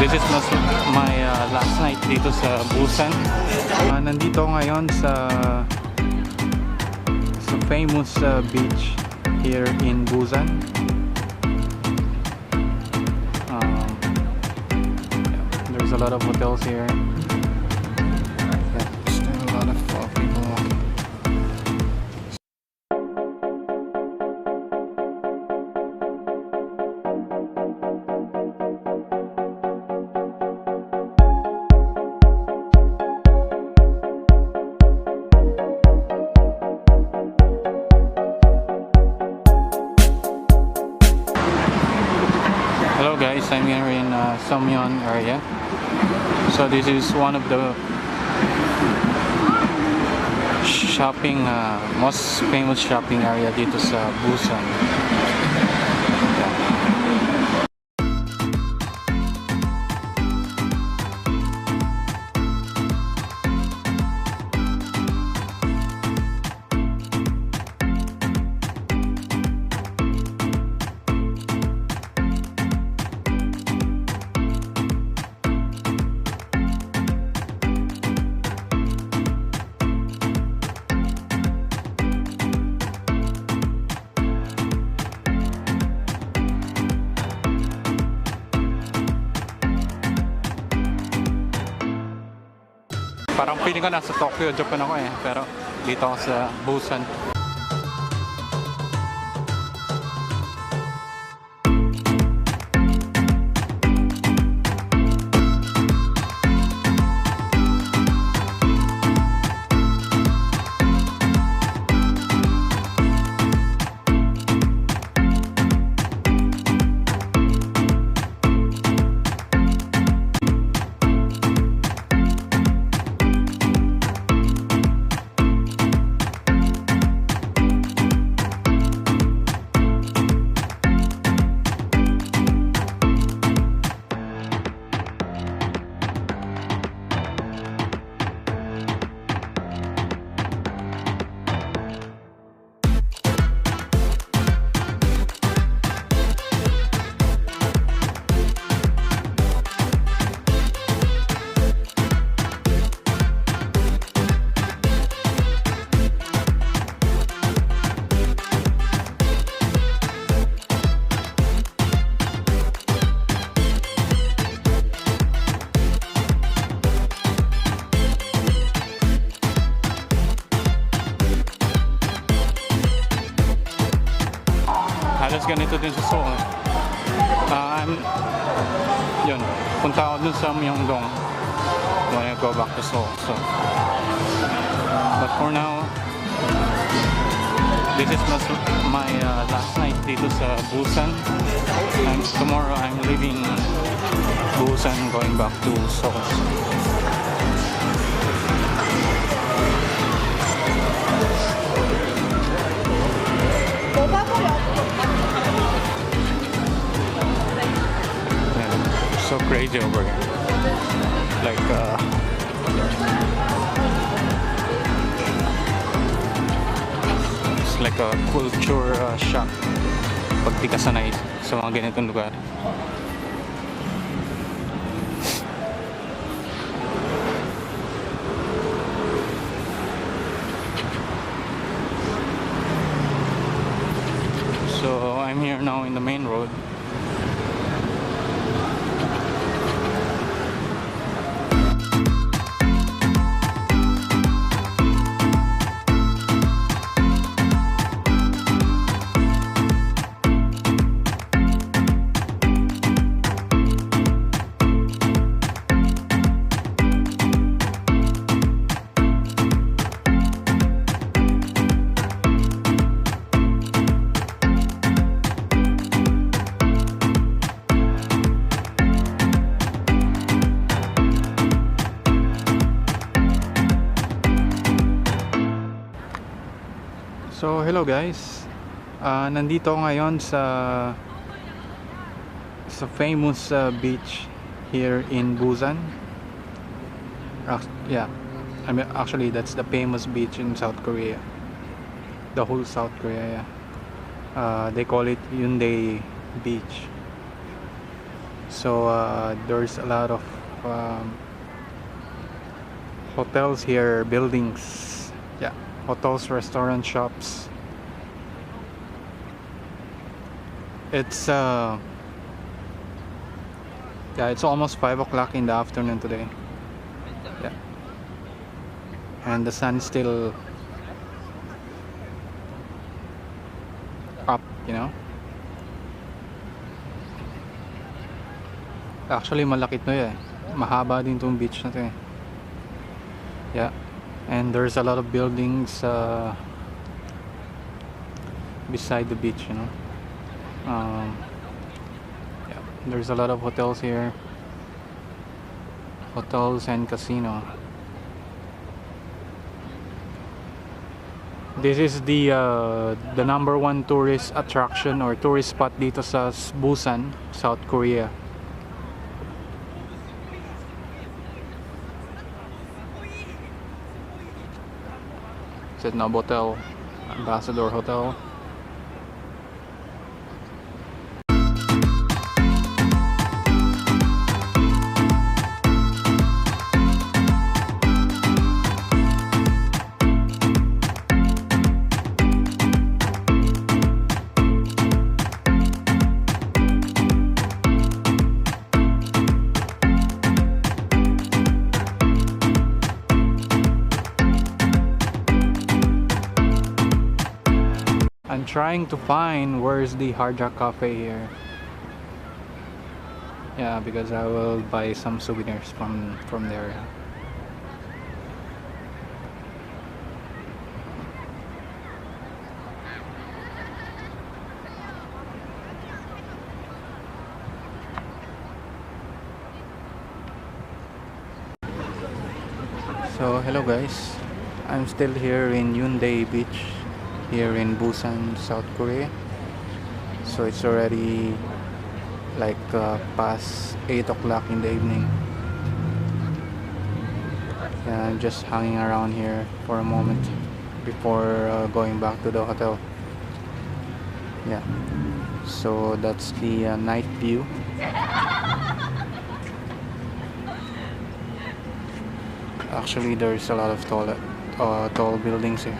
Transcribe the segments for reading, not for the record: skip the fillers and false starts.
This is my last night dito sa Busan. Nandito ngayon sa famous beach here in Busan. There's a lot of hotels here. Still a lot of people walking. Hello guys, I'm here in Seomyeon area. So this is one of the most famous shopping area dito sa Busan. Parang feeling ko nasa Tokyo, Japan ako pero dito ako sa Busan. Halos ganito din sa Seoul. Yun, punta ako dun sa Myeongdong when I go back to Seoul. So, but for now, this is my last night dito sa Busan. And tomorrow I'm leaving Busan, going back to Seoul. So crazy over here. Like it's like a culture shock pag di ka sanay sa mga ganitong lugar. So I'm here now in the main road. So hello guys, nandito ngayon sa famous beach here in Busan. Yeah, I mean actually that's the famous beach in South Korea, the whole South Korea. Yeah. They call it Haeundae Beach. So there's a lot of hotels here, buildings. Yeah, hotels, restaurant, shops. It's yeah, it's almost 5 o'clock in the afternoon today. Yeah, and the sun is still up, you know. Actually, malaki to eh. Mahaba din tong beach na to eh. Yeah, and there's a lot of buildings beside the beach, you know. Yeah, there's a lot of hotels here, hotels and casino. This is the number one tourist attraction or tourist spot dito sa Busan, South Korea. Is it Novotel, Ambassador Hotel? I'm trying to find where's the Hard Rock Cafe here. Yeah, because I will buy some souvenirs from there. So hello guys, I'm still here in Haeundae Beach here in Busan, South Korea. So it's already like past 8 o'clock in the evening. Yeah, I'm just hanging around here for a moment before going back to the hotel. Yeah, so that's the night view. Actually, there's a lot of tall buildings here.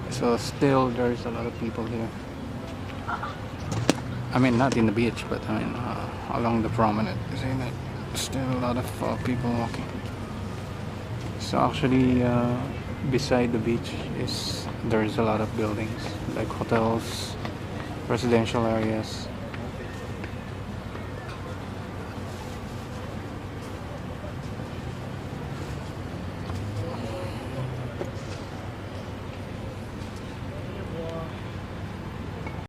So still there's a lot of people here. I mean, not in the beach, but I mean along the promenade. You see that? Still a lot of people walking. So actually, beside the beach there's a lot of buildings like hotels, residential areas.